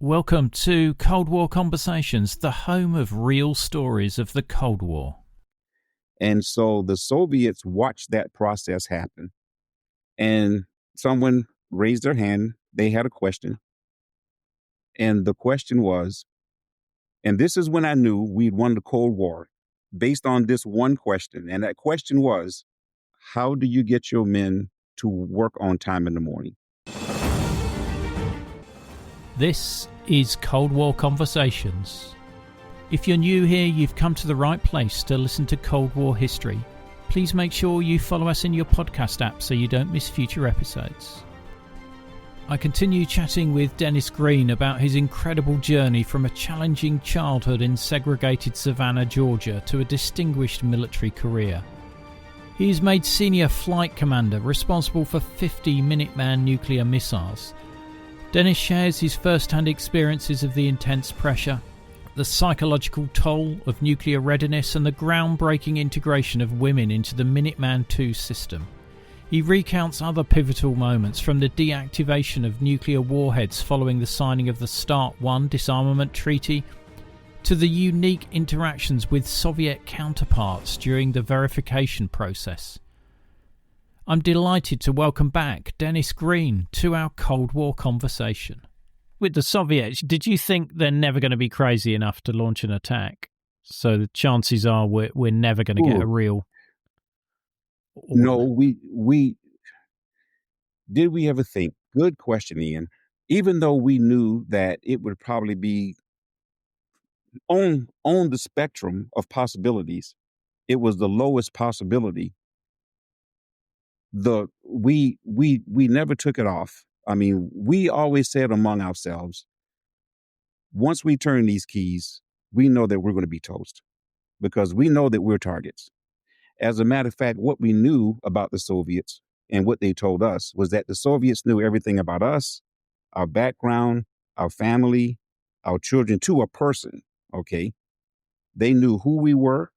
Welcome to Cold War Conversations, the home of real stories of the Cold War. And so the Soviets watched that process happen. And someone raised their hand. They had a question. And the question was, and this is when I knew we'd won the Cold War, based on this one question. And that question was, how do you get your men to work on time in the morning? This is Cold War Conversations. If you're new here, you've come to the right place to listen to Cold War history. Please make sure you follow us in your podcast app so you don't miss future episodes. I continue chatting with Dennis Greene about his incredible journey from a challenging childhood in segregated Savannah, Georgia, to a distinguished military career. He is made senior flight commander responsible for 50 Minuteman nuclear missiles. Dennis shares his first-hand experiences of the intense pressure, the psychological toll of nuclear readiness, and the groundbreaking integration of women into the Minuteman II system. He recounts other pivotal moments, from the deactivation of nuclear warheads following the signing of the START I disarmament treaty, to the unique interactions with Soviet counterparts during the verification process. I'm delighted to welcome back Dennis Greene to our Cold War conversation. With the Soviets, did you think they're never going to be crazy enough to launch an attack? So the chances are we're never going to get a real... No, we did we ever think? Good question, Ian. Even though we knew that it would probably be on the spectrum of possibilities, it was the lowest possibility. We never took it off. I mean, we always said among ourselves, once we turn these keys, we know that we're going to be toast, because we know that we're targets. As a matter of fact, what we knew about the Soviets and what they told us was that the Soviets knew everything about us, our background, our family, our children, to a person, okay? They knew who we were.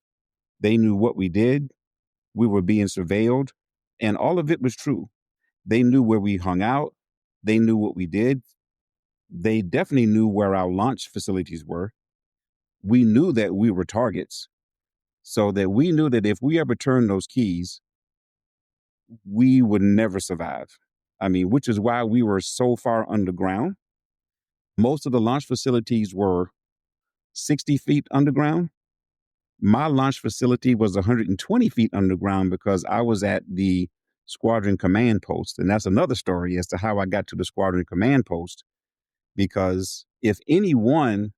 They knew what we did. We were being surveilled, and all of it was true. They knew where we hung out. They knew what we did. They definitely knew where our launch facilities were. We knew that we were targets, so that we knew that if we ever turned those keys, we would never survive. I mean, which is why we were so far underground. Most of the launch facilities were 60 feet underground. My launch facility was 120 feet underground because I was at the squadron command post. And that's another story as to how I got to the squadron command post. Because if any one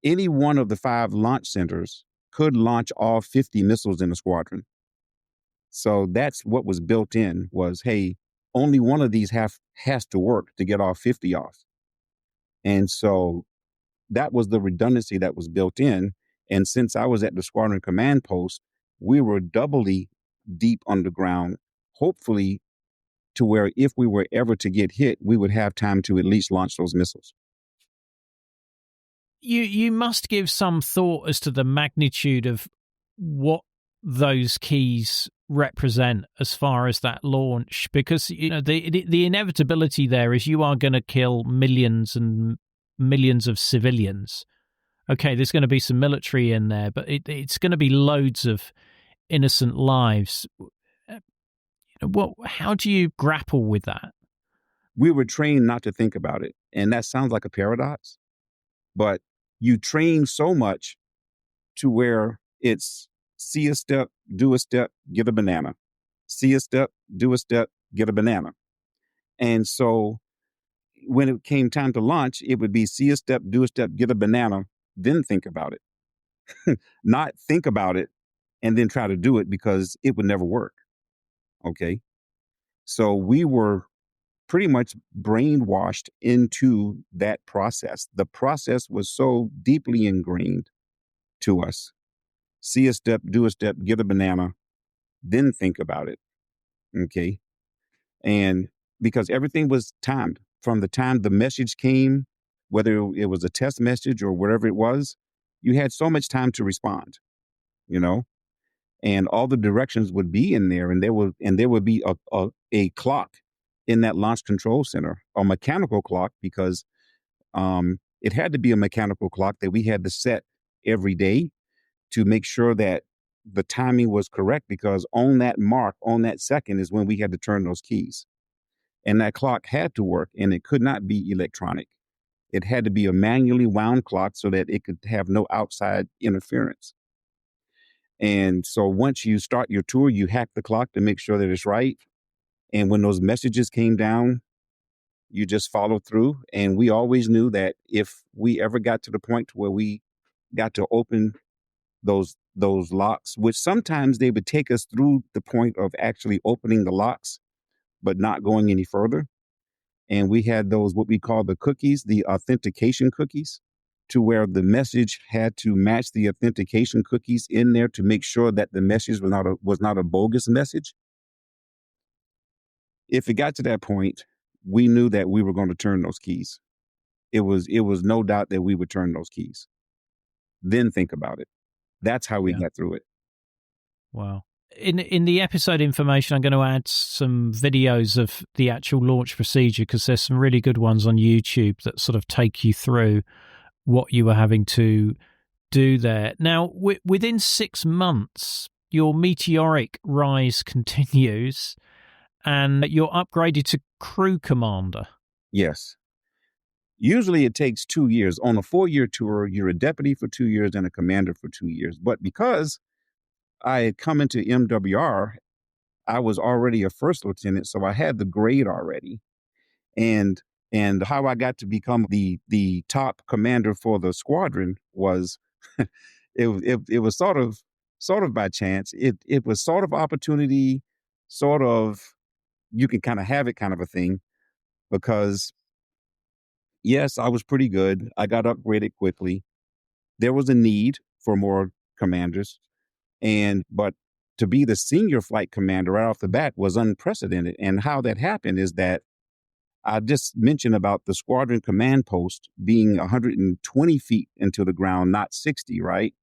of the 5 launch centers could launch all 50 missiles in a squadron. So that's what was built in was, hey, only one of these has to work to get all 50 off. And so that was the redundancy that was built in. And since I was at the squadron command post, we were doubly deep underground, hopefully to where if we were ever to get hit, we would have time to at least launch those missiles. You must give some thought as to the magnitude of what those keys represent as far as that launch, because you know the inevitability there is you are going to kill millions and millions of civilians. Okay, there's going to be some military in there, but it's going to be loads of innocent lives. How do you grapple with that? We were trained not to think about it, and that sounds like a paradox, but you train so much to where it's see a step, do a step, get a banana. See a step, do a step, get a banana. And so when it came time to launch, it would be see a step, do a step, get a banana, then think about it. Not think about it and then try to do it, because it would never work. Okay. So we were pretty much brainwashed into that process. The process was so deeply ingrained to us. See a step, do a step, get a banana, then think about it. Okay. And because everything was timed from the time the message came, whether it was a test message or whatever it was, you had so much time to respond, you know, and all the directions would be in there, and there would be a clock in that launch control center, a mechanical clock, because It had to be a mechanical clock that we had to set every day to make sure that the timing was correct, because on that mark, on that second, is when we had to turn those keys. And that clock had to work, and it could not be electronic. It had to be a manually wound clock so that it could have no outside interference. And so once you start your tour, you hack the clock to make sure that it's right. And when those messages came down, you just follow through. And we always knew that if we ever got to the point where we got to open those locks, which sometimes they would take us through the point of actually opening the locks, but not going any further. And we had those, what we call the cookies, the authentication cookies, to where the message had to match the authentication cookies in there to make sure that the message was not a bogus message. If it got to that point, we knew that we were going to turn those keys. It was no doubt that we would turn those keys. Then think about it. That's how we got through it. Wow. In the episode information, I'm going to add some videos of the actual launch procedure, because there's some really good ones on YouTube that sort of take you through what you were having to do there. Now, within 6 months, your meteoric rise continues, and you're upgraded to crew commander. Yes. Usually it takes 2 years. On a 4-year tour, you're a deputy for 2 years and a commander for 2 years. But because I had come into MWR, I was already a first lieutenant, so I had the grade already. And how I got to become the top commander for the squadron was it was sort of by chance. It was sort of opportunity, sort of you can kind of have it kind of a thing, because yes, I was pretty good. I got upgraded quickly. There was a need for more commanders, but to be the senior flight commander right off the bat was unprecedented. And how that happened is that I just mentioned about the squadron command post being 120 feet into the ground, not 60, right?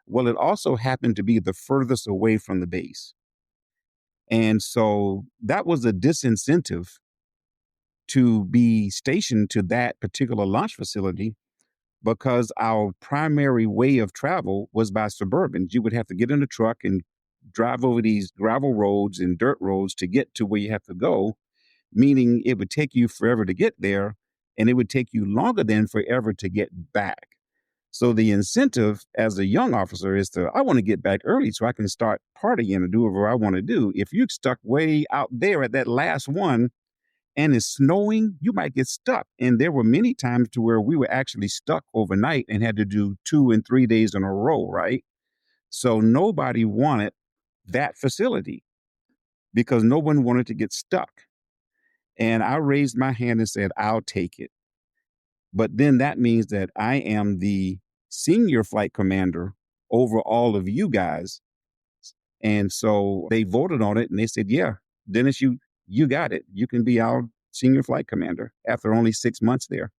Well, it also happened to be the furthest away from the base. And so that was a disincentive to be stationed to that particular launch facility, because our primary way of travel was by Suburbans. You would have to get in a truck and drive over these gravel roads and dirt roads to get to where you have to go, meaning it would take you forever to get there, and it would take you longer than forever to get back. So the incentive as a young officer is I want to get back early so I can start partying and do whatever I want to do. If you're stuck way out there at that last one and it's snowing, you might get stuck. And there were many times to where we were actually stuck overnight and had to do 2 and 3 days in a row, right? So nobody wanted that facility because no one wanted to get stuck. And I raised my hand and said, I'll take it. But then that means that I am the senior flight commander over all of you guys. And so they voted on it and they said, yeah, Dennis, you got it. You can be our senior flight commander after only 6 months there.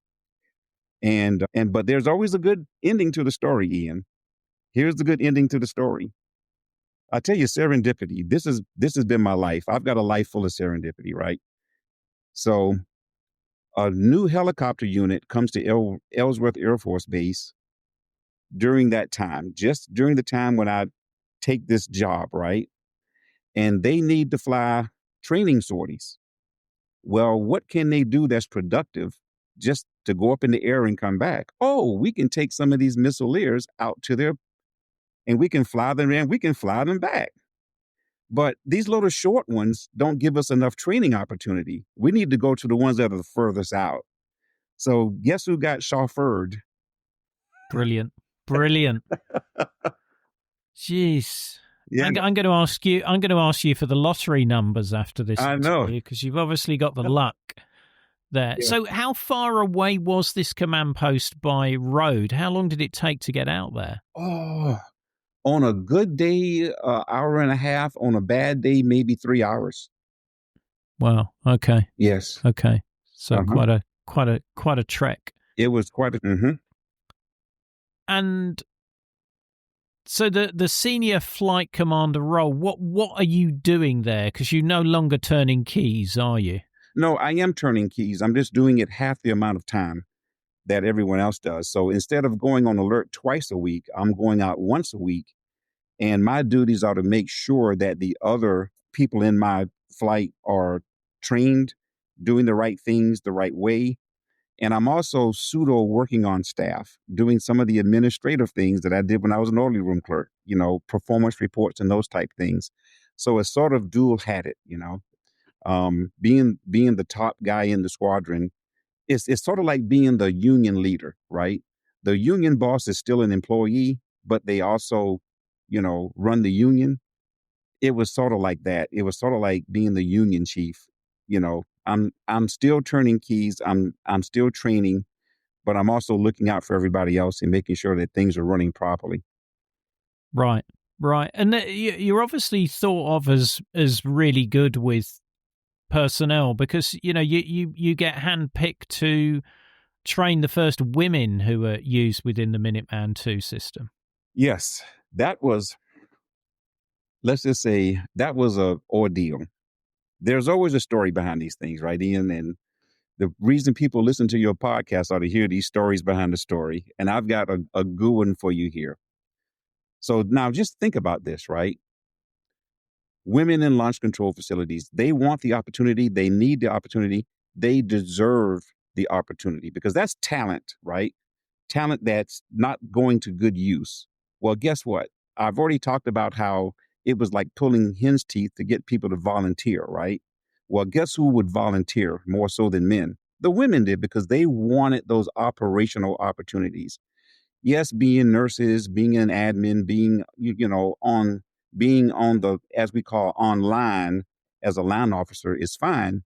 But there's always a good ending to the story, Ian. Here's the good ending to the story. I tell you, serendipity, this has been my life. I've got a life full of serendipity, right? So a new helicopter unit comes to Ellsworth Air Force Base during that time, just during the time when I take this job, right? And they need to fly training sorties. Well, what can they do that's productive just to go up in the air and come back? Oh, we can take some of these missileers out to their, and we can fly them in, we can fly them back. But these little short ones don't give us enough training opportunity. We need to go to the ones that are the furthest out. So guess who got chauffeured? Brilliant. Jeez. Yeah. I'm going to ask you for the lottery numbers after this. I know, because you've obviously got the luck there. Yeah. So how far away was this command post by road? How long did it take to get out there? Oh, on a good day, hour and a half. On a bad day, maybe 3 hours. Wow. Okay. Yes. Okay. So quite a trek. It was quite a. Mm-hmm. And so the senior flight commander role, what are you doing there? Because you're no longer turning keys, are you? No, I am turning keys. I'm just doing it half the amount of time. that everyone else does. So instead of going on alert twice a week, I'm going out once a week. And my duties are to make sure that the other people in my flight are trained, doing the right things the right way. And I'm also pseudo working on staff, doing some of the administrative things that I did when I was an orderly room clerk, performance reports and those type things. So it's sort of dual hatted, being the top guy in the squadron. It's sort of like being the union leader, right? The union boss is still an employee, but they also, run the union. It was sort of like that. It was sort of like being the union chief. I'm still turning keys. I'm still training, but I'm also looking out for everybody else and making sure that things are running properly. Right, right. And you're obviously thought of as really good with personnel because you get handpicked to train the first women who were used within the Minuteman II system. Yes, that was, let's just say, that was a ordeal. There's always a story behind these things, right, Ian? And the reason people listen to your podcast are to hear these stories behind the story. And I've got a good one for you here. So now just think about this, right? Women in launch control facilities, they want the opportunity. They need the opportunity. They deserve the opportunity because that's talent, right? Talent that's not going to good use. Well, guess what? I've already talked about how it was like pulling hen's teeth to get people to volunteer, right? Well, guess who would volunteer more so than men? The women did because they wanted those operational opportunities. Yes, being nurses, being an admin, being on the, as we call online as a line officer is fine.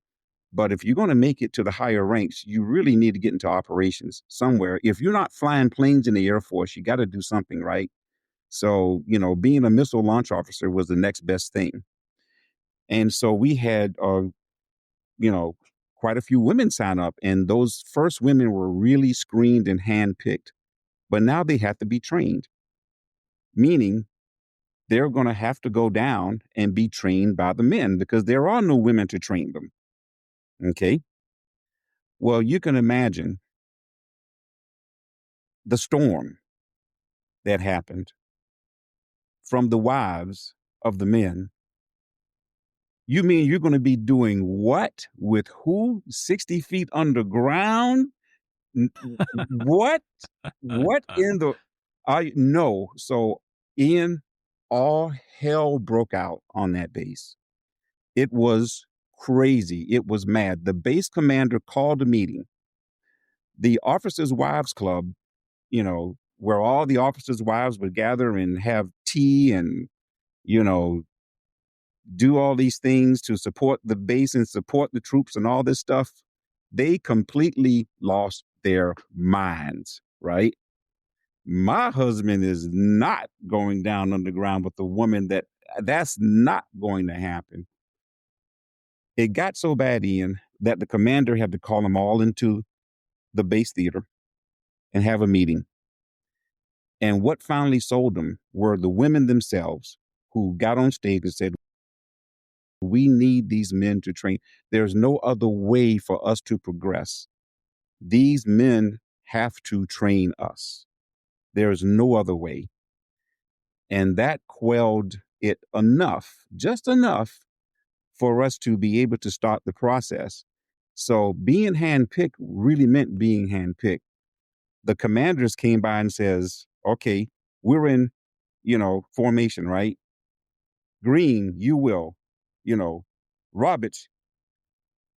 But if you're going to make it to the higher ranks, you really need to get into operations somewhere. If you're not flying planes in the Air Force, you got to do something, right? So, being a missile launch officer was the next best thing. And so we had, quite a few women sign up, and those first women were really screened and handpicked. But now they have to be trained, meaning they're going to have to go down and be trained by the men because there are no women to train them. Okay. Well, you can imagine the storm that happened from the wives of the men. You mean you're going to be doing what with who? 60 feet underground? What? What in the? I no. So, Ian, all hell broke out on that base. It was crazy. It was mad. The base commander called a meeting. The Officers' Wives Club, where all the officers' wives would gather and have tea and, do all these things to support the base and support the troops and all this stuff. They completely lost their minds, right? My husband is not going down underground with a woman that's not going to happen. It got so bad, Ian, that the commander had to call them all into the base theater and have a meeting. And what finally sold them were the women themselves who got on stage and said, we need these men to train. There's no other way for us to progress. These men have to train us. There's no other way. And that quelled it enough, just enough for us to be able to start the process. So being handpicked really meant being handpicked. The commanders came by and says, okay, we're in, formation, right? Greene, you will, Roberts,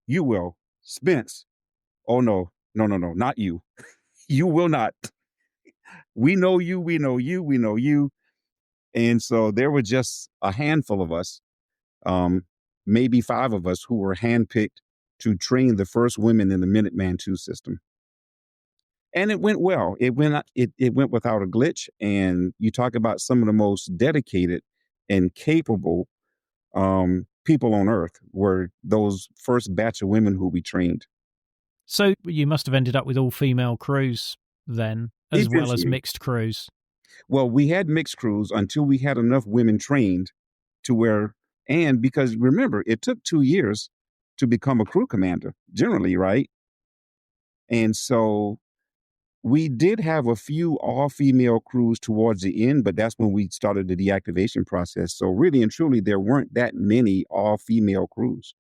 you will, Spence. Oh, no, not you. You will not. We know you, we know you, we know you. And so there were just a handful of us, maybe 5 of us who were handpicked to train the first women in the Minuteman II system. And it went well. It went without a glitch. And you talk about some of the most dedicated and capable people on earth were those first batch of women who we trained. So you must have ended up with all female crews then, as well as mixed crews. Well, we had mixed crews until we had enough women trained to where, and because remember, it took 2 years to become a crew commander, generally, right? And so We did have a few all-female crews towards the end, but that's when we started the deactivation process. So really and truly, there weren't that many all-female crews.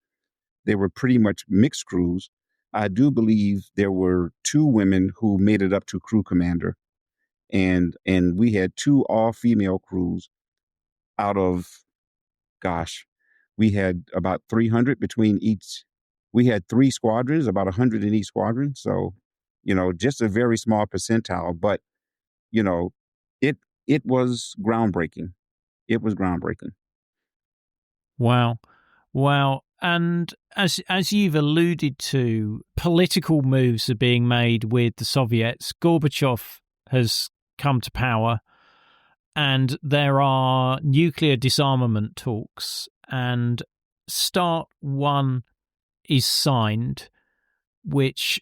They were pretty much mixed crews. I do believe there were 2 women who made it up to crew commander, and we had 2 all-female crews out of, gosh, we had about 300 between each. We had 3 squadrons, about 100 in each squadron. So, just a very small percentile, but you know, it it was groundbreaking. It was groundbreaking. Wow. Wow. And as you've alluded to, political moves are being made with the Soviets. Gorbachev has come to power, and there are nuclear disarmament talks, and START 1 is signed, which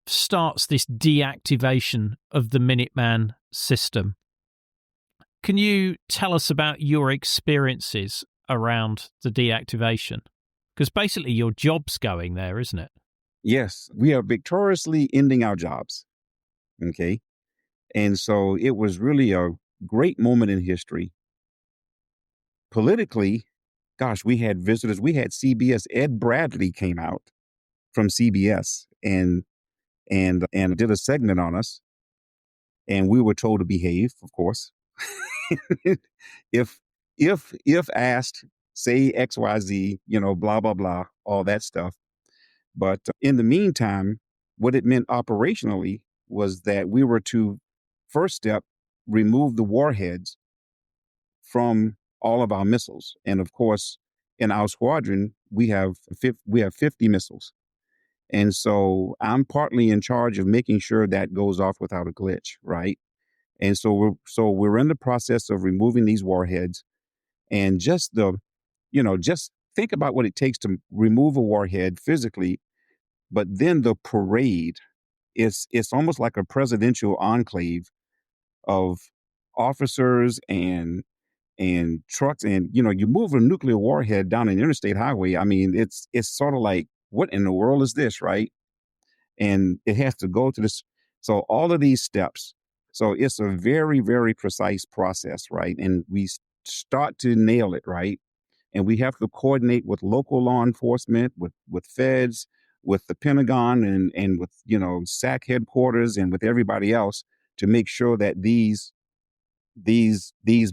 starts this deactivation of the Minuteman system. Can you tell us about your experiences around the deactivation? Because basically your job's going there, isn't it? Yes, we are victoriously ending our jobs. Okay. And so it was really a great moment in history. Politically, gosh, we had visitors. We had CBS. Ed Bradley came out from CBS and did a segment on us. And we were told to behave, of course. if if asked, say XYZ, blah blah blah, all that stuff. But in the meantime, what it meant operationally was that we were to, first step, remove the warheads from all of our missiles. And of course, in our squadron, we have 50 missiles. And so I'm partly in charge of making sure that goes off without a glitch, right? And so we're in the process of removing these warheads, and just just think about what it takes to remove a warhead physically, but then the parade is, it's almost like a presidential enclave of officers and trucks, and you move a nuclear warhead down an interstate highway. I mean, it's sort of like, what in the world is this, right? And it has to go to this. So all of these steps. So it's a very, very precise process, right? And we start to nail it, right? And we have to coordinate with local law enforcement, with feds, with the Pentagon, and with SAC headquarters, and with everybody else, to make sure that these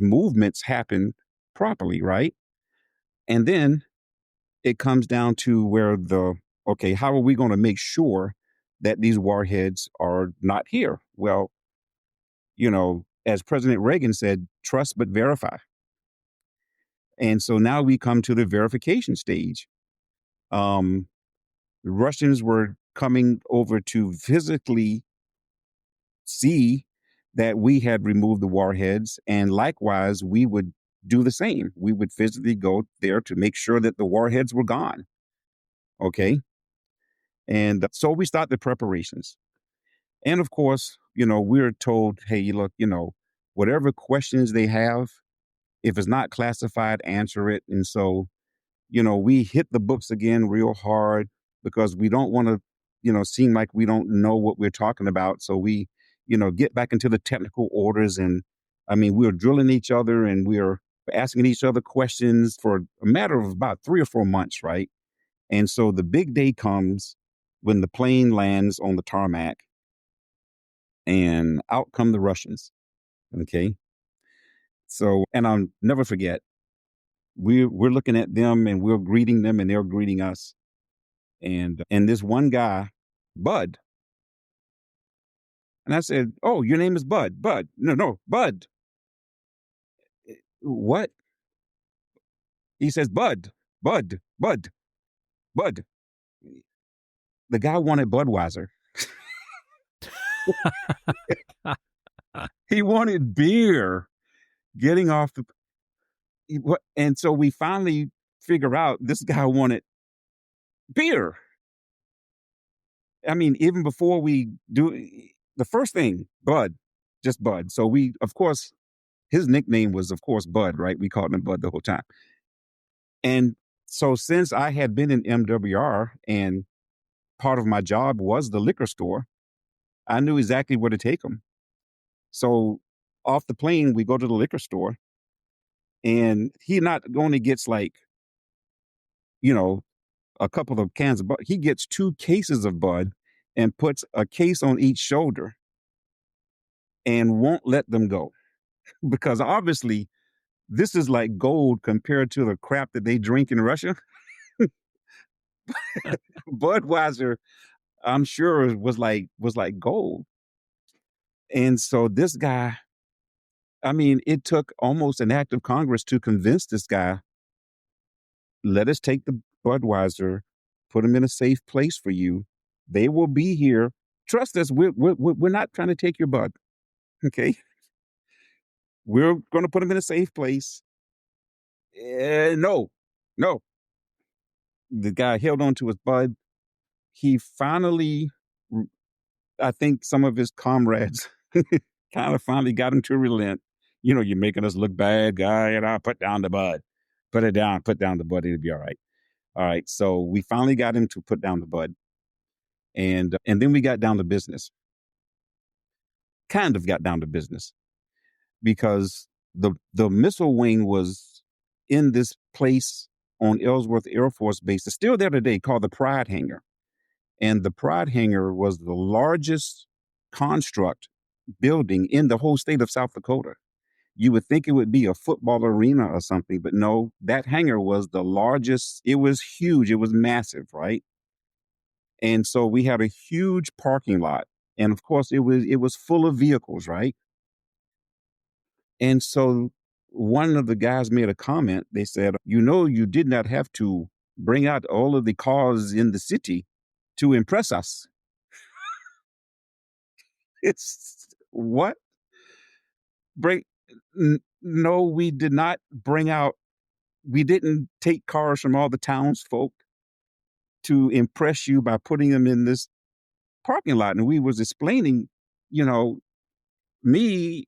movements happen properly, right? And then it comes down to where okay, how are we going to make sure that these warheads are not here? Well, as President Reagan said, trust but verify. And so now we come to the verification stage. The Russians were coming over to physically see that we had removed the warheads, and likewise, we would do the same. We would physically go there to make sure that the warheads were gone. Okay. And so we start the preparations. And of course, we're told, hey, look, whatever questions they have, if it's not classified, answer it. And so, we hit the books again real hard, because we don't want to, seem like we don't know what we're talking about. So we, get back into the technical orders. And I mean, we're drilling each other, and we're asking each other questions for a matter of about 3 or 4 months, right? And so the big day comes when the plane lands on the tarmac, and out come the Russians. Okay. So, and I'll never forget, we're looking at them, and we're greeting them, and they're greeting us. And this one guy, Bud. And I said, "Oh, your name is Bud." Bud. No, Bud. What? He says, Bud, Bud, Bud, Bud. The guy wanted Budweiser. He wanted beer. Getting off the, and so we finally figure out this guy wanted beer. I mean, even before we do the first thing, Bud, just Bud. So we, of course, his nickname was, of course, Bud, right? We called him Bud the whole time. And so since I had been in MWR, and part of my job was the liquor store, I knew exactly where to take them. So off the plane, we go to the liquor store, and he not only gets like, you know, a couple of cans of Bud, he gets 2 cases of Bud and puts a case on each shoulder and won't let them go because obviously this is like gold compared to the crap that they drink in Russia. Budweiser, I'm sure was like gold. And so this guy, I mean, it took almost an act of Congress to convince this guy, let us take the Budweiser, put them in a safe place for you. They will be here. Trust us. We're not trying to take your Bud. Okay. We're going to put them in a safe place. No, no. The guy held on to his Bud. He finally, I think some of his comrades kind of finally got him to relent. You're making us look bad, guy, and I put down the Bud. Put down the Bud, it'll be all right. All right. So we finally got him to put down the Bud. And then we got down to business. Kind of got down to business because the missile wing was in this place on Ellsworth Air Force Base. It's still there today, called the Pride Hangar. And the Pride Hangar was the largest construct building in the whole state of South Dakota. You would think it would be a football arena or something, but no, that hangar was the largest. It was huge. It was massive, right? And so we had a huge parking lot. And of course, it was full of vehicles, right? And so one of the guys made a comment. They said, you did not have to bring out all of the cars in the city to impress us. It's what? Bring No, we did not bring out, we didn't take cars from all the townsfolk to impress you by putting them in this parking lot. And we was explaining, you know, me,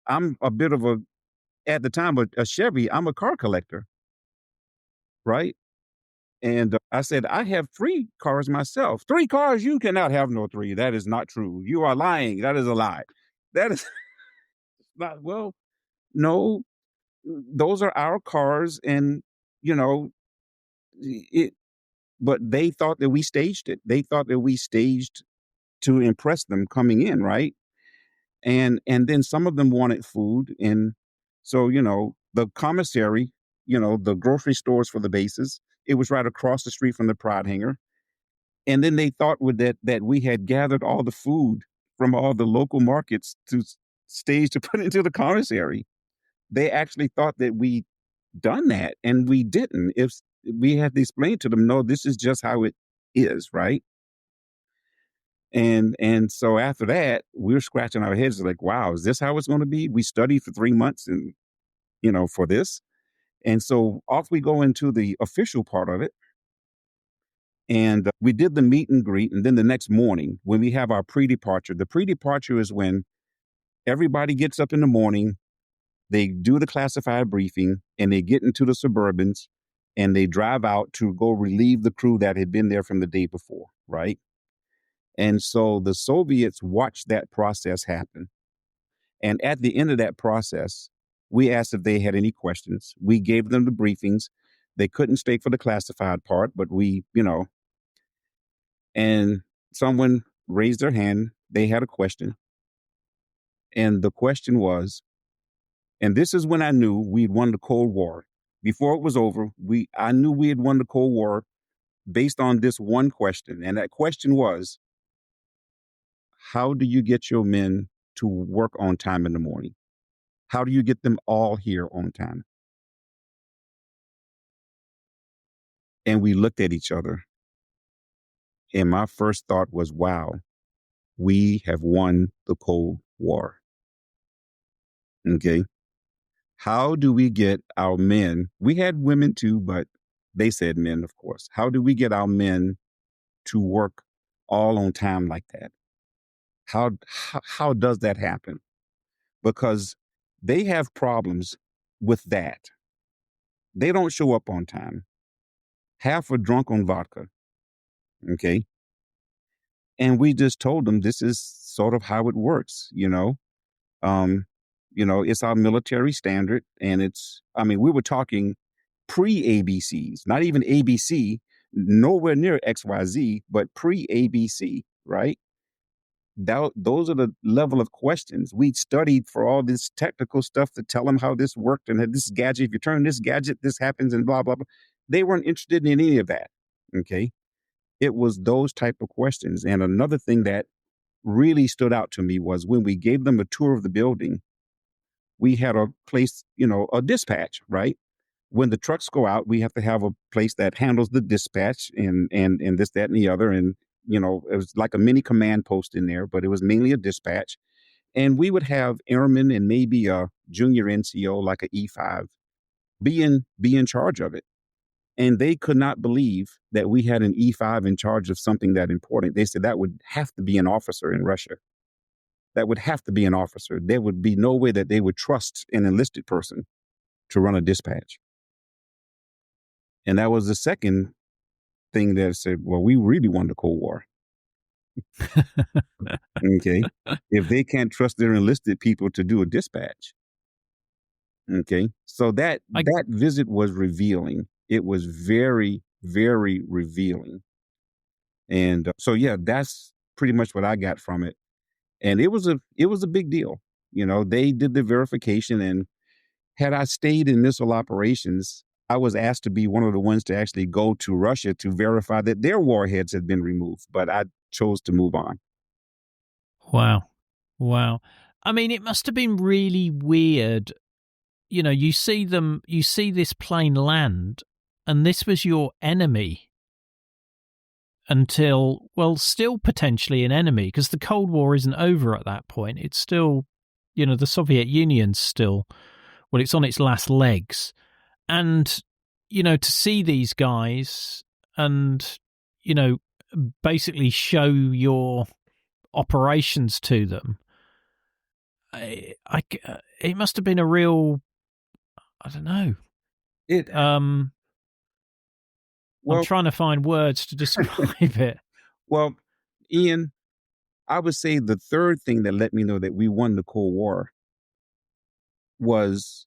I'm a bit of at the time, a Chevy, I'm a car collector, right? And I said, I have 3 cars myself. 3 cars? You cannot have no 3. That is not true. You are lying. That is a lie. That is not, well, no, those are our cars. And, you know, it, but they thought that we staged it. They thought that we staged to impress them coming in, right? And then some of them wanted food. And so, the commissary, the grocery stores for the bases, it was right across the street from the Pride Hangar. And then they thought with that we had gathered all the food from all the local markets to stage to put into the commissary. They actually thought that we done that, and we didn't. If we had to explain to them, no, this is just how it is, right? And so after that, we were scratching our heads like, wow, is this how it's going to be? We studied for 3 months and for this. And so off we go into the official part of it. And we did the meet and greet. And then the next morning, when we have our pre-departure, the pre-departure is when everybody gets up in the morning, they do the classified briefing, and they get into the Suburbans, and they drive out to go relieve the crew that had been there from the day before, right? And so the Soviets watched that process happen. And at the end of that process, we asked if they had any questions. We gave them the briefings. They couldn't stay for the classified part, but and someone raised their hand. They had a question. And the question was, and this is when I knew we'd won the Cold War. Before it was over, I knew we had won the Cold War based on this one question. And that question was, how do you get your men to work on time in the morning? How do you get them all here on time? And we looked at each other. And my first thought was, wow, we have won the Cold War. Okay. How do we get our men? We had women too, but they said men, of course. How do we get our men to work all on time like that? How does that happen? Because they have problems with that. They don't show up on time. Half are drunk on vodka. Okay. And we just told them this is sort of how it works, Um, it's our military standard, and we were talking pre-ABCs, not even ABC, nowhere near XYZ, but pre-ABC, right? Those are the level of questions. We studied for all this technical stuff to tell them how this worked and that this gadget, if you turn this gadget, this happens and blah, blah, blah. They weren't interested in any of that. Okay. It was those type of questions. And another thing that really stood out to me was when we gave them a tour of the building, we had a place, a dispatch, right? When the trucks go out, we have to have a place that handles the dispatch and this, that, and the other. And, it was like a mini command post in there, but it was mainly a dispatch. And we would have airmen and maybe a junior NCO, like a E5, be in charge of it. And they could not believe that we had an E5 in charge of something that important. They said that would have to be an officer in Russia. That would have to be an officer. There would be no way that they would trust an enlisted person to run a dispatch. And that was the second thing that said, well, we really won the Cold War. Okay. If they can't trust their enlisted people to do a dispatch. Okay. So that visit was revealing. It was very, very revealing. And so, yeah, that's pretty much what I got from it. And it was a big deal. They did the verification, and had I stayed in missile operations, I was asked to be one of the ones to actually go to Russia to verify that their warheads had been removed, but I chose to move on. Wow. Wow. I mean, it must have been really weird. You see this plane land, and this was your enemy until, well, still potentially an enemy, because the Cold War isn't over at that point. It's still, the Soviet Union's still, well, it's on its last legs. And, to see these guys and, basically show your operations to them, it must have been a real, I don't know. Well, I'm trying to find words to describe it. Well, Ian, I would say the third thing that let me know that we won the Cold War was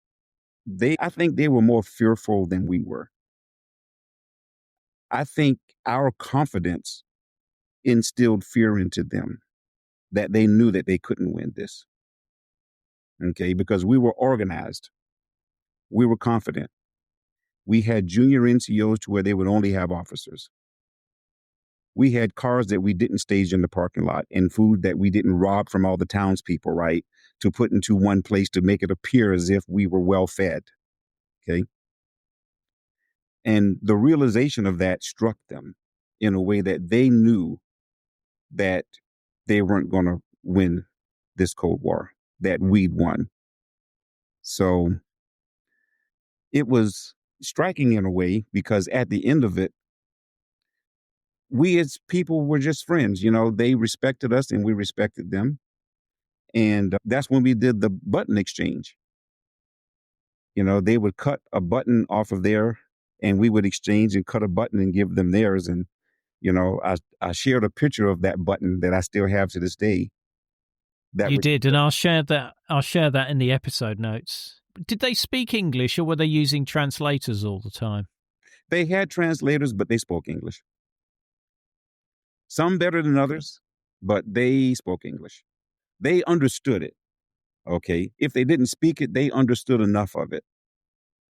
I think they were more fearful than we were. I think our confidence instilled fear into them, that they knew that they couldn't win this. Okay, because we were organized. We were confident. We had junior NCOs to where they would only have officers. We had cars that we didn't stage in the parking lot, and food that we didn't rob from all the townspeople, right, to put into one place to make it appear as if we were well fed. Okay. And the realization of that struck them in a way that they knew that they weren't going to win this Cold War, that we'd won. So it was striking in a way, because at the end of it, we as people were just friends. They respected us and we respected them. And that's when we did the button exchange. They would cut a button off of there, and we would exchange and cut a button and give them theirs. And, I shared a picture of that button that I still have to this day. You did, and I'll share that in the episode notes. Did they speak English, or were they using translators all the time? They had translators, but they spoke English. Some better than others, but they spoke English. They understood it. Okay. If they didn't speak it, they understood enough of it.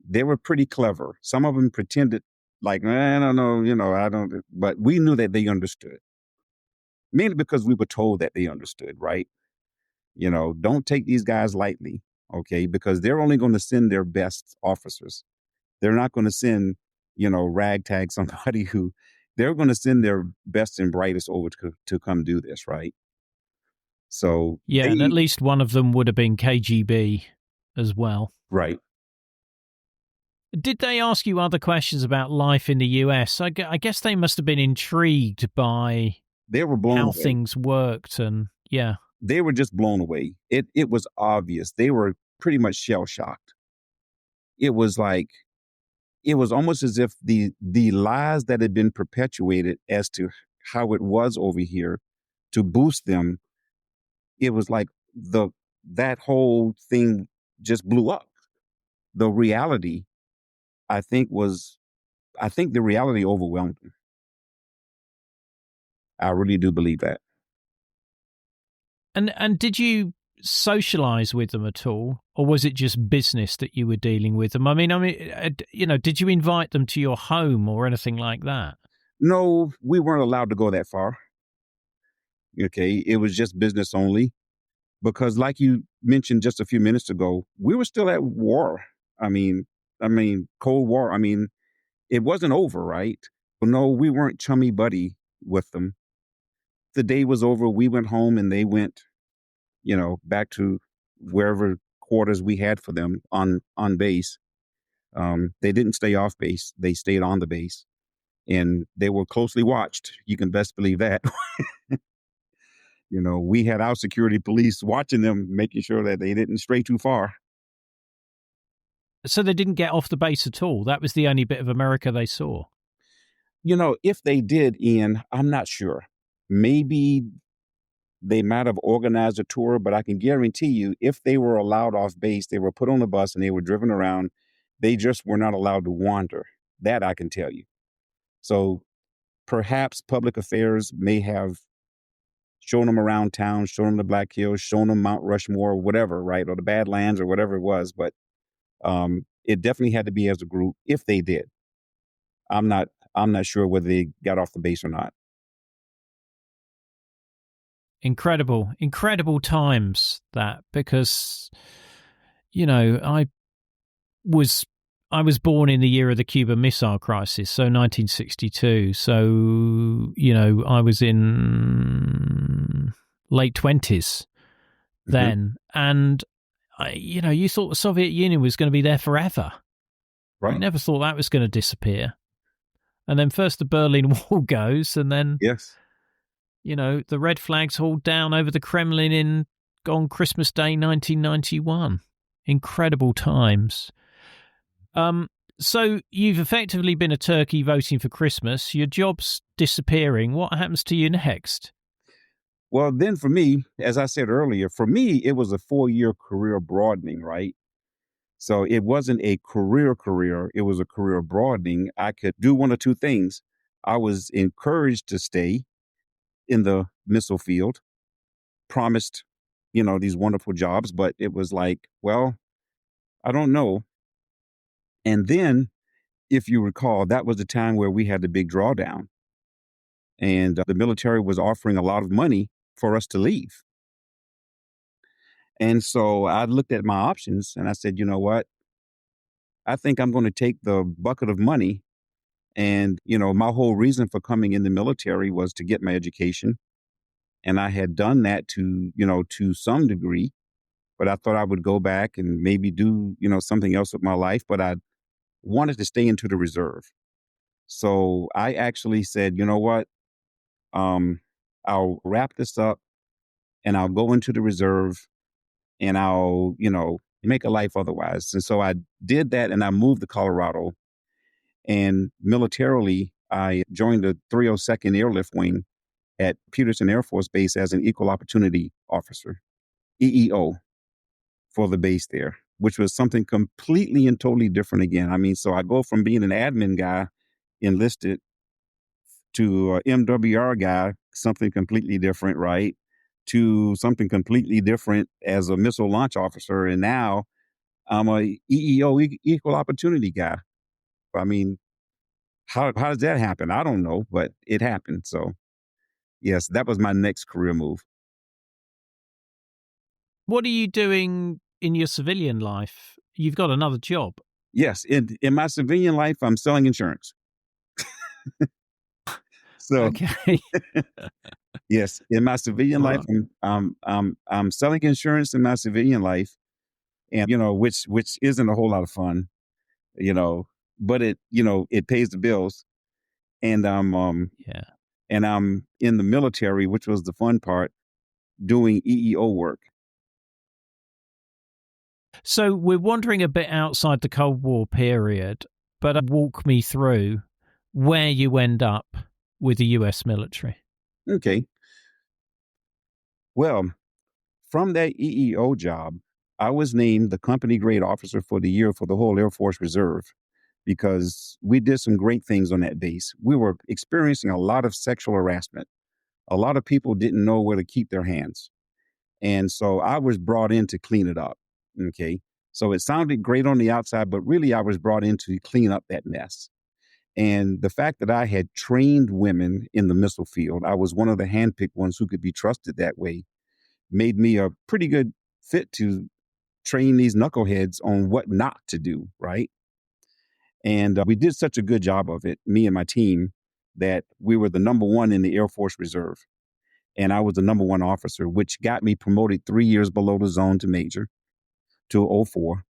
They were pretty clever. Some of them pretended like, I don't know, I don't, but we knew that they understood. Mainly because we were told that they understood, right? Don't take these guys lightly, okay? Because they're only going to send their best officers. They're not going to send, ragtag somebody they're going to send their best and brightest over to come do this, right? So yeah, and at least one of them would have been KGB as well. Right. Did they ask you other questions about life in the US? I guess they must have been intrigued by they were blown how away. Things worked, and yeah. They were just blown away. It was obvious. They were pretty much shell-shocked. It was almost as if the lies that had been perpetuated as to how it was over here to boost them, it was like that whole thing just blew up. The reality, I think the reality overwhelmed them. I really do believe that. And did you socialize with them at all, or was it just business that you were dealing with them? I mean, did you invite them to your home or anything like that? No, we weren't allowed to go that far. Okay, it was just business only, because like you mentioned just a few minutes ago, we were still at war. I mean, Cold War. I mean, it wasn't over, right? No, we weren't chummy buddy with them. The day was over, we went home and they went, back to wherever quarters we had for them on base. They didn't stay off base; they stayed on the base, and they were closely watched. You can best believe that. We had our security police watching them, making sure that they didn't stray too far. So they didn't get off the base at all. That was the only bit of America they saw. If they did, Ian, I'm not sure. Maybe they might have organized a tour, but I can guarantee you, if they were allowed off base, they were put on a bus and they were driven around. They just were not allowed to wander. That I can tell you. So perhaps public affairs may have shown them around town, shown them the Black Hills, shown them Mount Rushmore, whatever, right? Or the Badlands or whatever it was. But it definitely had to be as a group if they did. I'm not sure whether they got off the base or not. Incredible times that, because, I was born in the year of the Cuban Missile Crisis, so 1962. So, I was in late 20s then. And, you thought the Soviet Union was going to be there forever. Right. You never thought that was going to disappear. And then first the Berlin Wall goes, and then, yes, the red flags hauled down over the Kremlin on Christmas Day 1991. Incredible times. So you've effectively been a turkey voting for Christmas. Your job's disappearing. What happens to you next? Well, then for me, as I said earlier, it was a 4-year career broadening, right? So it wasn't a career, it was a career broadening. I could do one or two things. I was encouraged to stay in the missile field, promised, these wonderful jobs, but it was like, well, I don't know. And then, if you recall, that was the time where we had the big drawdown, and the military was offering a lot of money for us to leave. And so I looked at my options and I said, you know what? I think I'm going to take the bucket of money. And, my whole reason for coming in the military was to get my education. And I had done that to some degree, but I thought I would go back and maybe do, something else with my life. But I wanted to stay into the reserve. So I actually said, you know what? I'll wrap this up and I'll go into the reserve and I'll, make a life otherwise. And so I did that, and I moved to Colorado. And militarily, I joined the 302nd Airlift Wing at Peterson Air Force Base as an equal opportunity officer, EEO, for the base there, which was something completely and totally different again. I mean, so I go from being an admin guy enlisted to an MWR guy, something completely different, right? To something completely different as a missile launch officer. And now I'm a EEO, equal opportunity guy. I mean, how does that happen? I don't know, but it happened. So yes, that was my next career move. What are you doing in your civilian life? You've got another job. Yes, in my civilian life, I'm selling insurance. So, okay. Yes, in my civilian life, I'm selling insurance in my civilian life, and which isn't a whole lot of fun, but it pays the bills, and I'm in the military, which was the fun part, doing EEO work. So we're wandering a bit outside the Cold War period, but walk me through where you end up with the U.S. military. Okay. Well, from that EEO job, I was named the company grade officer for the year for the whole Air Force Reserve because we did some great things on that base. We were experiencing a lot of sexual harassment. A lot of people didn't know where to keep their hands. And so I was brought in to clean it up. Okay. So it sounded great on the outside, but really I was brought in to clean up that mess. And the fact that I had trained women in the missile field, I was one of the handpicked ones who could be trusted that way, made me a pretty good fit to train these knuckleheads on what not to do, right? And we did such a good job of it, me and my team, that we were the number one in the Air Force Reserve. And I was the number one officer, which got me promoted 3 years below the zone to major to '04,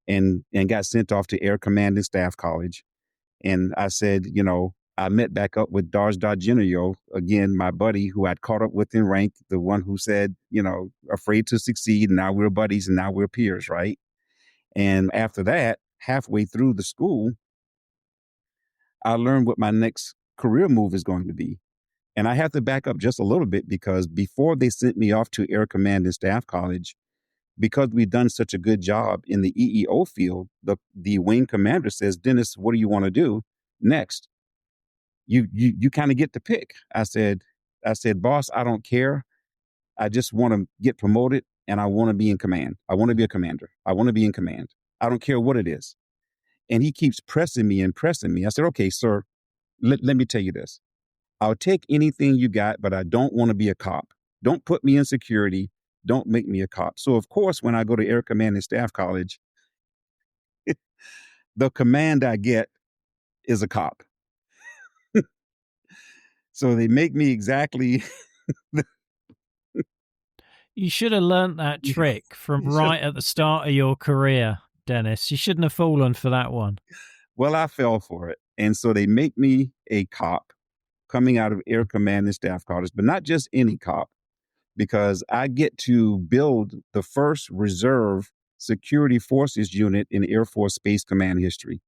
and got sent off to Air Command and Staff College. And I said, I met back up with Darj Dargenio, again, my buddy who I'd caught up with in rank, the one who said, afraid to succeed. And now we're buddies and now we're peers, right? And after that, halfway through the school, I learned what my next career move is going to be. And I have to back up just a little bit because before they sent me off to Air Command and Staff College, because we've done such a good job in the EEO field, the wing commander says, Dennis, what do you want to do next? You kind of get to pick. I said, boss, I don't care. I just want to get promoted and I want to be in command. I want to be a commander. I want to be in command. I don't care what it is. And he keeps pressing me and pressing me. I said, okay, sir, let me tell you this. I'll take anything you got, but I don't want to be a cop. Don't put me in security. Don't make me a cop. So, of course, when I go to Air Command and Staff College, the command I get is a cop. So they make me exactly. You should have learnt that trick from right at the start of your career, Dennis. You shouldn't have fallen for that one. Well, I fell for it. And so they make me a cop coming out of Air Command and Staff College, but not just any cop, because I get to build the first reserve security forces unit in Air Force Space Command history,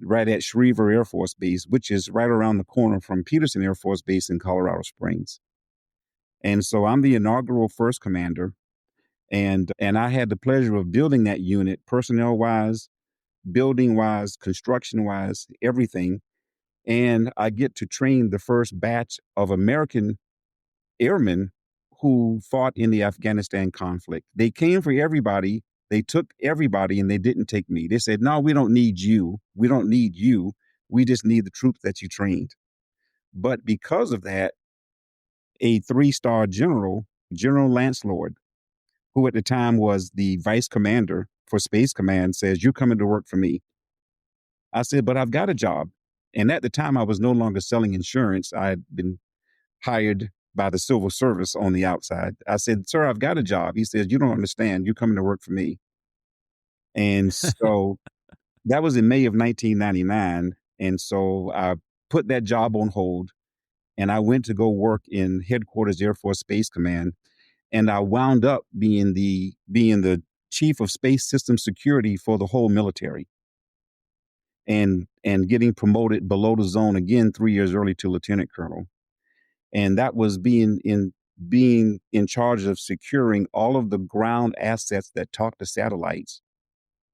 right at Schriever Air Force Base, which is right around the corner from Peterson Air Force Base in Colorado Springs. And so I'm the inaugural first commander, and I had the pleasure of building that unit personnel-wise, building-wise, construction-wise, everything. And I get to train the first batch of American airmen who fought in the Afghanistan conflict. They came for everybody. They took everybody and they didn't take me. They said, no, we don't need you. We don't need you. We just need the troops that you trained. But because of that, a 3-star general, General Lance Lord, who at the time was the vice commander for Space Command, says, you're coming to work for me. I said, but I've got a job. And at the time, I was no longer selling insurance. I had been hired by the civil service on the outside. I said, sir, I've got a job. He says, you don't understand. You're coming to work for me. And so that was in May of 1999. And so I put that job on hold and I went to go work in headquarters Air Force Space Command. And I wound up being the chief of space system security for the whole military. And getting promoted below the zone again 3 years early to lieutenant colonel. And that was being in charge of securing all of the ground assets that talk to satellites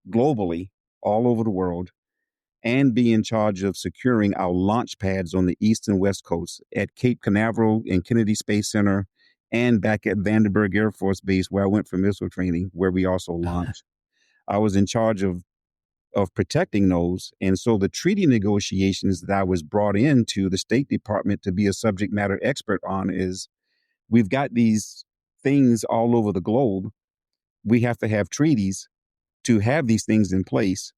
globally, all over the world, and be in charge of securing our launch pads on the east and west coast at Cape Canaveral and Kennedy Space Center, and back at Vandenberg Air Force Base, where I went for missile training, where we also launched. I was in charge of protecting those. And so the treaty negotiations that I was brought into the State Department to be a subject matter expert on is we've got these things all over the globe. We have to have treaties to have these things in place.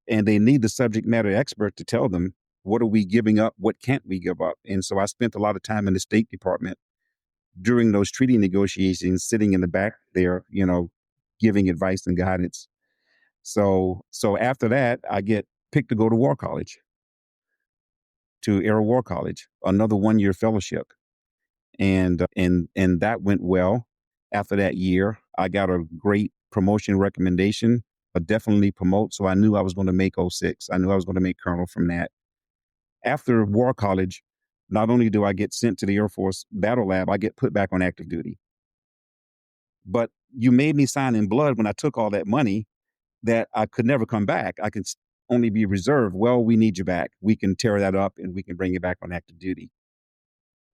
And they need the subject matter expert to tell them, what are we giving up? What can't we give up? And so I spent a lot of time in the State Department during those treaty negotiations, sitting in the back there, giving advice and guidance. So after that, I get picked to go to War College, to Air War College, another 1-year fellowship. And that went well. After that year, I got a great promotion recommendation, a definitely promote. So I knew I was going to make 06. I knew I was going to make colonel from that. After War College, not only do I get sent to the Air Force Battle Lab, I get put back on active duty. but you made me sign in blood when I took all that money that I could never come back. I could only be reserved. Well, we need you back. We can tear that up and we can bring you back on active duty.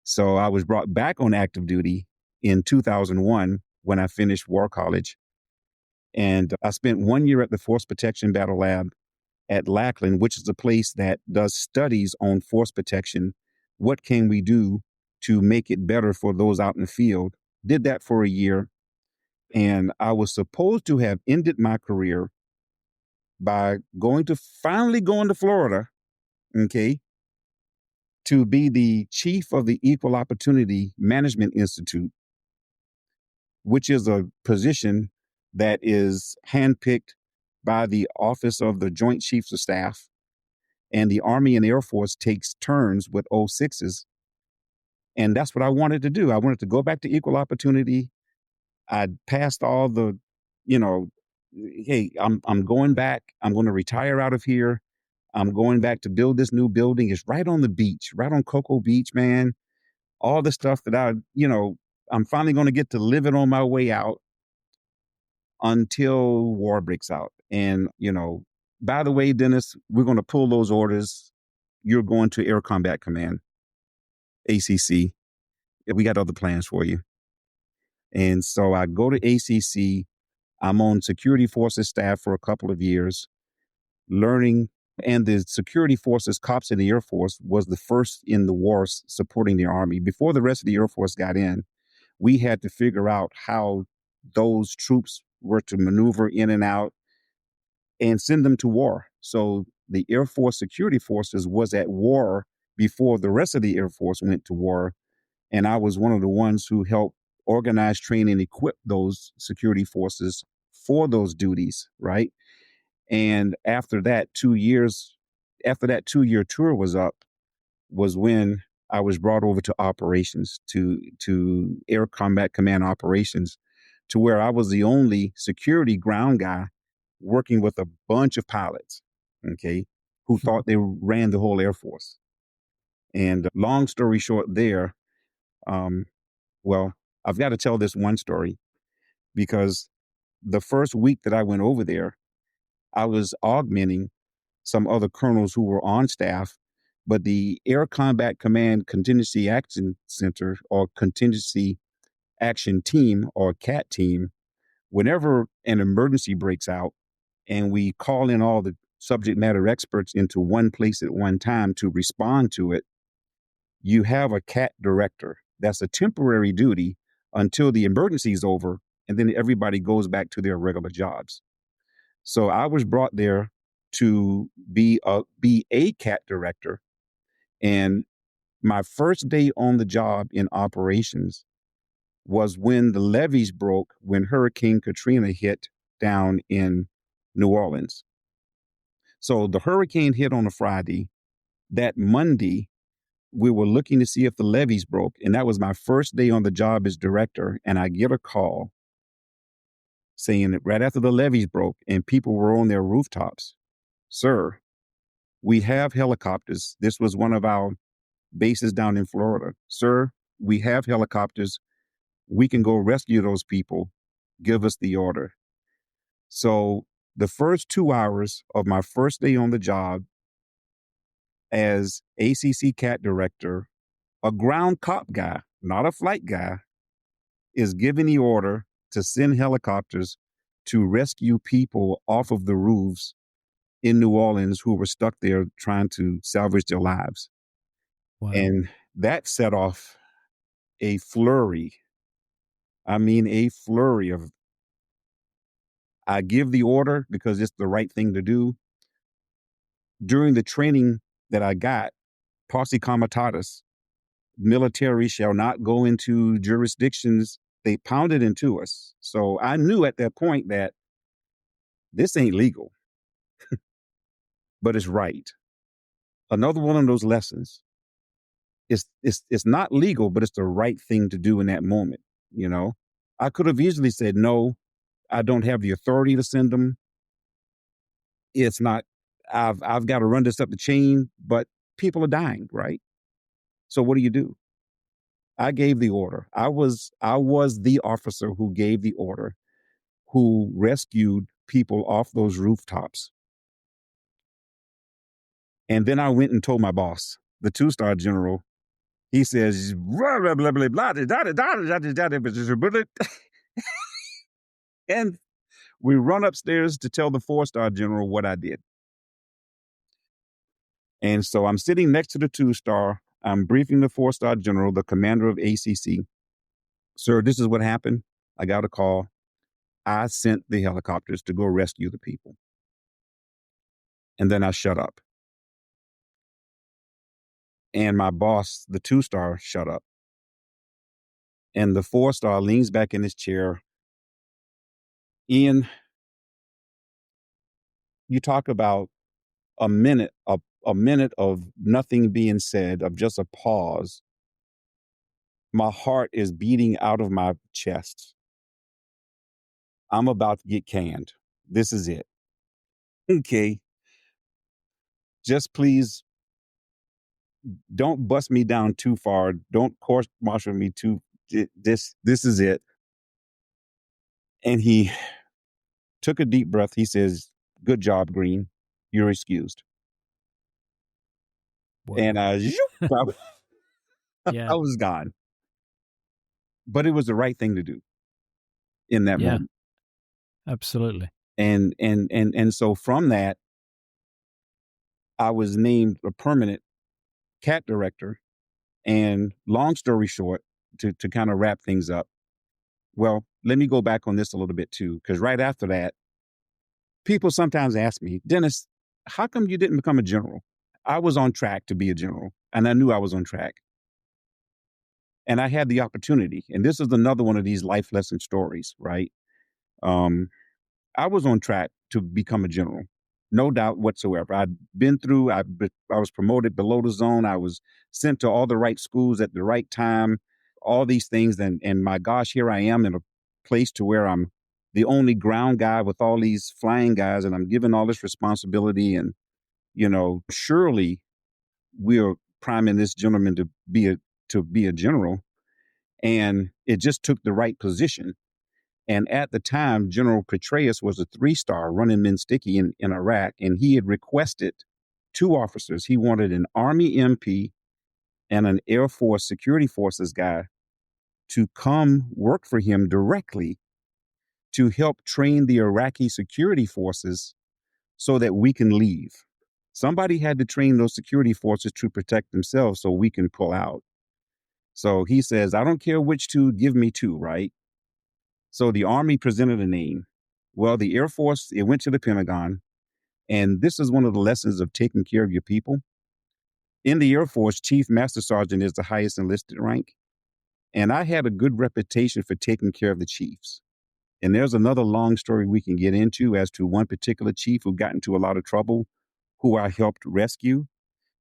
So I was brought back on active duty in 2001 when I finished War College. And I spent 1 year at the Force Protection Battle Lab at Lackland, which is a place that does studies on force protection. What can we do to make it better for those out in the field? Did that for a year. And I was supposed to have ended my career by finally going to Florida, okay, to be the chief of the Equal Opportunity Management Institute, which is a position that is handpicked by the Office of the Joint Chiefs of Staff. And the Army and Air Force takes turns with 06s. And that's what I wanted to do. I wanted to go back to equal opportunity. I passed all the, hey, I'm going back. I'm going to retire out of here. I'm going back to build this new building. It's right on the beach, right on Cocoa Beach, man. All the stuff that I'm finally going to get to live it on my way out until war breaks out. And, by the way, Dennis, we're going to pull those orders. You're going to Air Combat Command, ACC. We got other plans for you. And so I go to ACC. I'm on security forces staff for a couple of years, learning. And the security forces, cops in the Air Force, was the first in the war supporting the Army. Before the rest of the Air Force got in, we had to figure out how those troops were to maneuver in and out and send them to war. So the Air Force security forces was at war before the rest of the Air Force went to war. And I was one of the ones who helped organize, train, and equip those security forces for those duties, right? And after that 2-year tour was up, was when I was brought over to operations, to Air Combat Command operations, to where I was the only security ground guy working with a bunch of pilots, okay, who thought they ran the whole Air Force. And long story short there, well, I've got to tell this one story because the first week that I went over there, I was augmenting some other colonels who were on staff, but the Air Combat Command Contingency Action Center or Contingency Action Team or CAT team, whenever an emergency breaks out and we call in all the subject matter experts into one place at one time to respond to it, you have a CAT director. That's a temporary duty until the emergency is over, and then everybody goes back to their regular jobs. So I was brought there to be a CAT director. And my first day on the job in operations was when the levees broke, when Hurricane Katrina hit down in New Orleans. So the hurricane hit on a Friday. That Monday, we were looking to see if the levees broke. And that was my first day on the job as director. And I get a call saying that right after the levees broke and people were on their rooftops, sir, we have helicopters. This was one of our bases down in Florida. Sir, we have helicopters. We can go rescue those people. Give us the order. So the first 2 hours of my first day on the job as ACC CAT director, a ground cop guy, not a flight guy, is giving the order to send helicopters to rescue people off of the roofs in New Orleans who were stuck there trying to salvage their lives. Wow. And that set off a flurry. I mean, a flurry of, I give the order because it's the right thing to do. During the training that I got, posse comitatus, military shall not go into jurisdictions. They pounded into us. So I knew at that point that this ain't legal, but it's right. Another one of those lessons. It's not legal, but it's the right thing to do in that moment. I could have easily said, no, I don't have the authority to send them. It's not, I've got to run this up the chain, but people are dying, right? So what do? I gave the order. I was the officer who gave the order, who rescued people off those rooftops. And then I went and told my boss, the 2-star general. He says, blah, blah, blah, blah, blah, and we run upstairs to tell the 4-star general what I did. And so I'm sitting next to the 2-star. I'm briefing the 4-star general, the commander of ACC. Sir, this is what happened. I got a call. I sent the helicopters to go rescue the people. And then I shut up. And my boss, the 2-star, shut up. And the 4-star leans back in his chair. Ian, you talk about a minute of nothing being said, of just a pause. My heart is beating out of my chest. I'm about to get canned. This is it. Okay. Just please don't bust me down too far. Don't course martial me too. This is it. And he took a deep breath. He says, "Good job, Greene. You're excused." Wow. And I was gone. But it was the right thing to do in that moment. Absolutely. And so from that, I was named a permanent CAT director. And long story short, to kind of wrap things up, well, let me go back on this a little bit too, because right after that, people sometimes ask me, "Dennis, how come you didn't become a general?" I was on track to be a general, and I knew I was on track. And I had the opportunity. And this is another one of these life lesson stories, right? I was on track to become a general, no doubt whatsoever. I'd been through, I was promoted below the zone. I was sent to all the right schools at the right time, all these things. And my gosh, here I am in a place to where I'm the only ground guy with all these flying guys, and I'm given all this responsibility. And, surely we're priming this gentleman to be a general. And it just took the right position. And at the time, General Petraeus was a 3-star running men sticky in Iraq, and he had requested 2 officers. He wanted an Army MP and an Air Force Security Forces guy to come work for him directly to help train the Iraqi security forces so that we can leave. Somebody had to train those security forces to protect themselves so we can pull out. So he says, "I don't care which 2, give me 2, right?" So the Army presented a name. Well, the Air Force, it went to the Pentagon. And this is one of the lessons of taking care of your people. In the Air Force, Chief Master Sergeant is the highest enlisted rank. And I had a good reputation for taking care of the chiefs. And there's another long story we can get into as to one particular chief who got into a lot of trouble, who I helped rescue.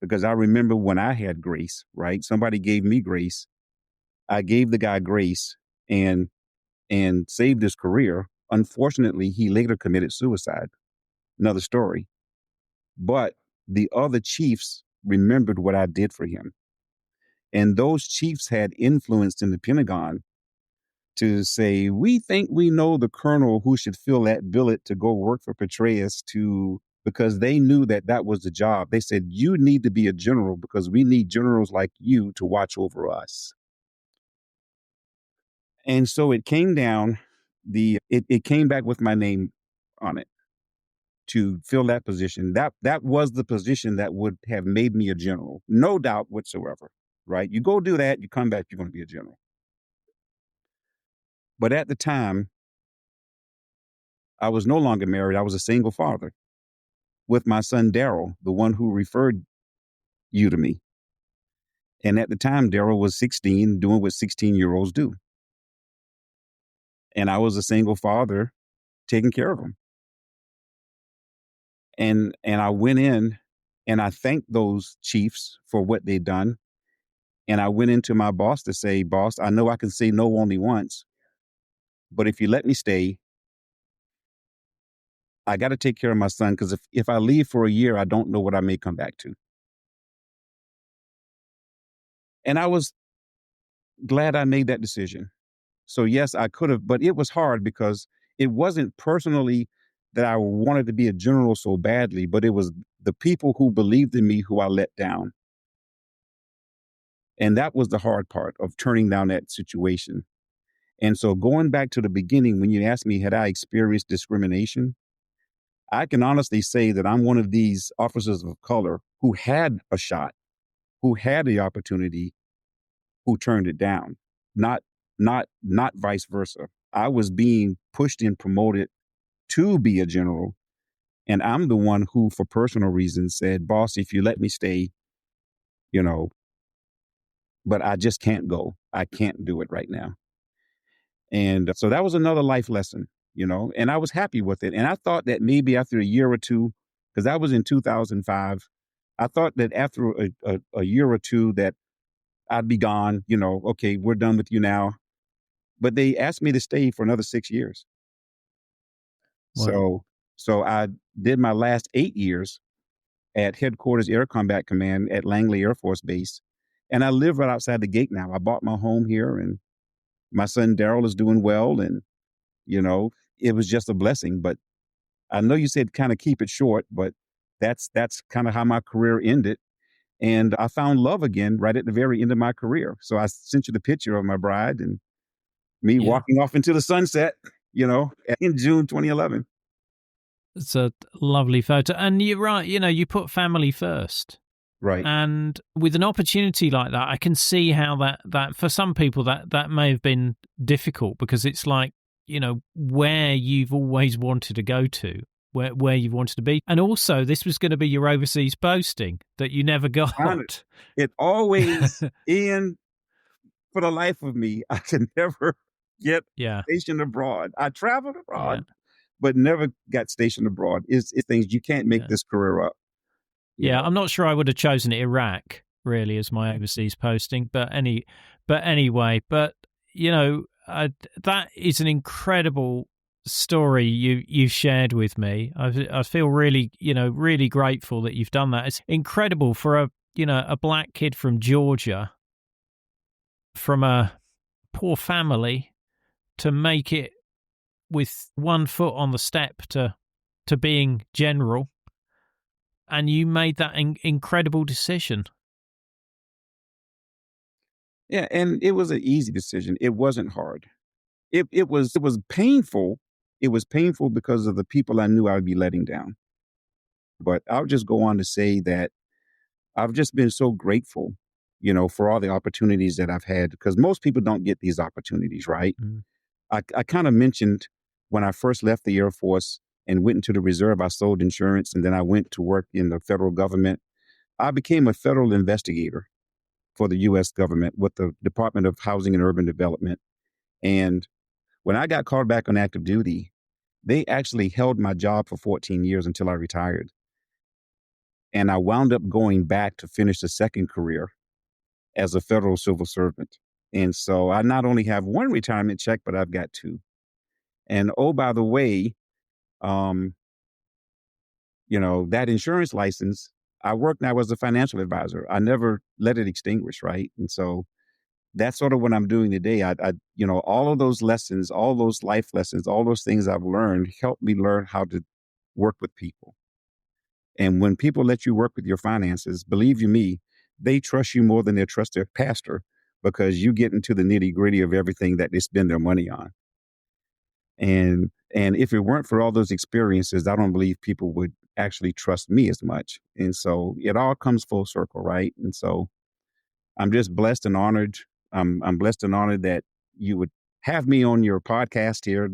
Because I remember when I had grace, right? Somebody gave me grace. I gave the guy grace and saved his career. Unfortunately, he later committed suicide. Another story. But the other chiefs remembered what I did for him. And those chiefs had influence in the Pentagon to say, "We think we know the colonel who should fill that billet to go work for Petraeus," because they knew that was the job. They said, "You need to be a general because we need generals like you to watch over us." And so it came down, it came back with my name on it to fill that position. That was the position that would have made me a general, no doubt whatsoever, right? You go do that, you come back, you're going to be a general. But at the time, I was no longer married. I was a single father with my son, Daryl, the one who referred you to me. And at the time, Daryl was 16, doing what 16-year-olds do. And I was a single father taking care of him. And I went in and I thanked those chiefs for what they'd done. And I went into my boss to say, "Boss, I know I can say no only once, but if you let me stay, I got to take care of my son, because if I leave for a year, I don't know what I may come back to." And I was glad I made that decision. So yes, I could have, but it was hard because it wasn't personally that I wanted to be a general so badly, but it was the people who believed in me who I let down. And that was the hard part of turning down that situation. And so going back to the beginning, when you asked me, had I experienced discrimination? I can honestly say that I'm one of these officers of color who had a shot, who had the opportunity, who turned it down, not not vice versa. I was being pushed and promoted to be a general, and I'm the one who, for personal reasons, said, "Boss, if you let me stay, you know, but I just can't go. I can't do it right now." And so that was another life lesson, and I was happy with it. And I thought that maybe after a year or two, because that was in 2005, I thought that after a year or two that I'd be gone, okay, we're done with you now. But they asked me to stay for another 6 years. Wow. So I did my last 8 years at Headquarters Air Combat Command at Langley Air Force Base. And I live right outside the gate now. I bought my home here, and my son Daryl is doing well. And, it was just a blessing. But I know you said kind of keep it short, but that's kind of how my career ended. And I found love again right at the very end of my career. So I sent you the picture of my bride and me Yeah. walking off into the sunset, in June 2011. It's a lovely photo. And you're right, you put family first. Right. And with an opportunity like that, I can see how that for some people that may have been difficult, because it's like, where you've always wanted to go to, where you've wanted to be. And also, this was going to be your overseas posting that you never got. It always, Ian, for the life of me, I can never get stationed abroad. I traveled abroad, but never got stationed abroad. It's things you can't make this career up. Yeah, I'm not sure I would have chosen Iraq really as my overseas posting, but anyway, that is an incredible story you shared with me. I feel really, really grateful that you've done that. It's incredible for a black kid from Georgia, from a poor family, to make it with one foot on the step to being general. And you made that incredible decision. Yeah, and it was an easy decision. It wasn't hard. It was painful. It was painful because of the people I knew I would be letting down. But I'll just go on to say that I've just been so grateful, for all the opportunities that I've had, because most people don't get these opportunities, right? Mm. I kind of mentioned when I first left the Air Force and went into the reserve, I sold insurance, and then I went to work in the federal government. I became a federal investigator for the U.S. government with the Department of Housing and Urban Development. And when I got called back on active duty, they actually held my job for 14 years until I retired. And I wound up going back to finish the second career as a federal civil servant. And so I not only have one retirement check, but I've got two. And oh, by the way, that insurance license, I work now as a financial advisor. I never let it extinguish, right? And so that's sort of what I'm doing today. I all of those lessons, all those life lessons, all those things I've learned helped me learn how to work with people. And when people let you work with your finances, believe you me, they trust you more than they trust their pastor, because you get into the nitty gritty of everything that they spend their money on. And if it weren't for all those experiences, I don't believe people would actually trust me as much. And so it all comes full circle, right? And so I'm just blessed and honored. I'm blessed and honored that you would have me on your podcast here.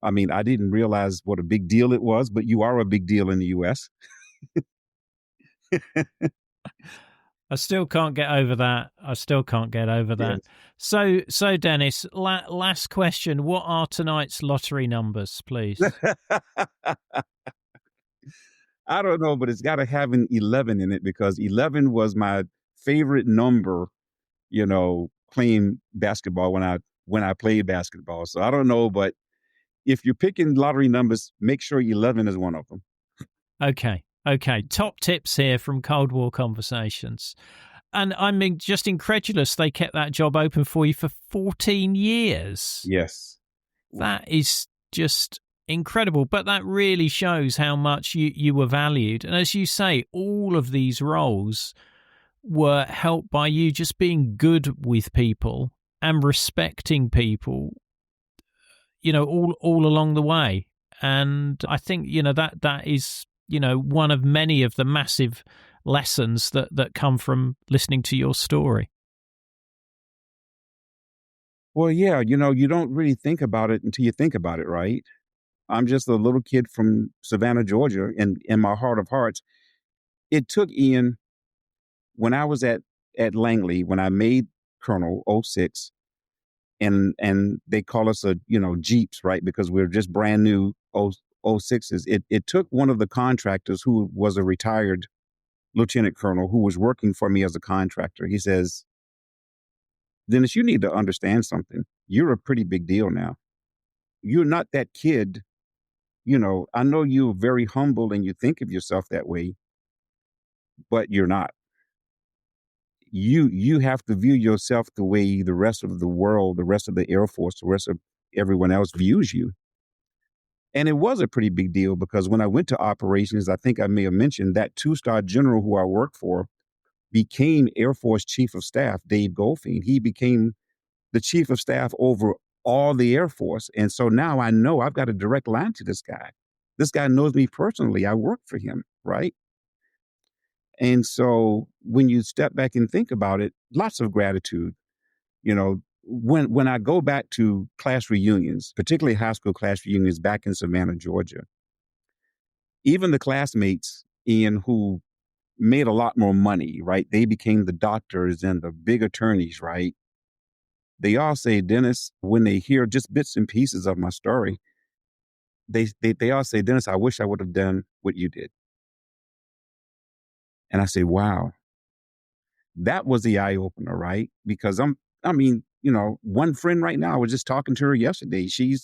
I didn't realize what a big deal it was, but you are a big deal in the U.S. I still can't get over that. Yes. So Dennis, last question. What are tonight's lottery numbers, please? I don't know, but it's got to have an 11 in it, because 11 was my favorite number, playing basketball when I played basketball. So I don't know, but if you're picking lottery numbers, make sure 11 is one of them. Okay. Top tips here from Cold War Conversations. And I mean, just incredulous they kept that job open for you for 14 years. Yes. That is just incredible. But that really shows how much you were valued. And as you say, all of these roles were helped by you just being good with people and respecting people, all along the way. And I think, that is, one of many of the massive lessons that come from listening to your story. Well, yeah, you don't really think about it until you think about it, right? I'm just a little kid from Savannah, Georgia, and in my heart of hearts, it took Ian, when I was at Langley, when I made Colonel 06, and they call us Jeeps, right? Because we're just brand new 06s. It took one of the contractors who was a retired lieutenant colonel who was working for me as a contractor. He says, Dennis, you need to understand something. You're a pretty big deal now. You're not that kid. I know you're very humble and you think of yourself that way, but you're not. You have to view yourself the way the rest of the world, the rest of the Air Force, the rest of everyone else views you. And it was a pretty big deal because when I went to operations, I think I may have mentioned that 2-star general who I worked for became Air Force Chief of Staff, Dave Goldfein. He became the Chief of Staff over all the Air Force. And so now I know I've got a direct line to this guy. This guy knows me personally. I work for him, right? And so when you step back and think about it, lots of gratitude. When I go back to class reunions, particularly high school class reunions back in Savannah, Georgia, even the classmates, Ian, who made a lot more money, right? They became the doctors and the big attorneys, right? They all say, Dennis, when they hear just bits and pieces of my story, they all say, Dennis, I wish I would have done what you did. And I say, wow, that was the eye opener, right? Because one friend right now, I was just talking to her yesterday. She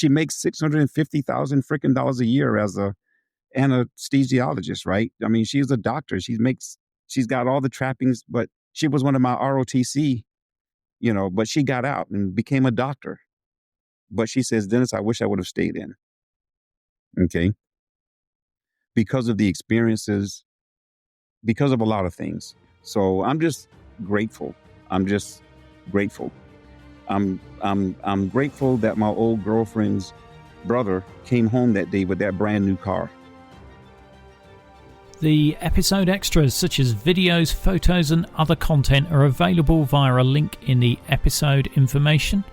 makes $650,000 freaking dollars a year as a anesthesiologist, right? I mean, she's a doctor. She's got all the trappings, but she was one of my ROTC, but she got out and became a doctor. But she says, Dennis, I wish I would have stayed in. Okay. Because of the experiences, because of a lot of things. So I'm just grateful. I'm grateful that my old girlfriend's brother came home that day with that brand new car. The episode extras such as videos, photos and other content are available via a link in the episode information.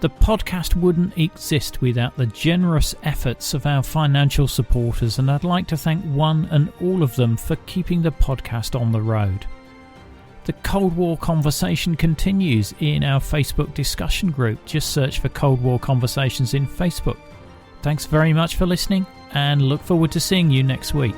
The podcast wouldn't exist without the generous efforts of our financial supporters, and I'd like to thank one and all of them for keeping the podcast on the road. The Cold War conversation continues in our Facebook discussion group. Just search for Cold War Conversations in Facebook. Thanks very much for listening and look forward to seeing you next week.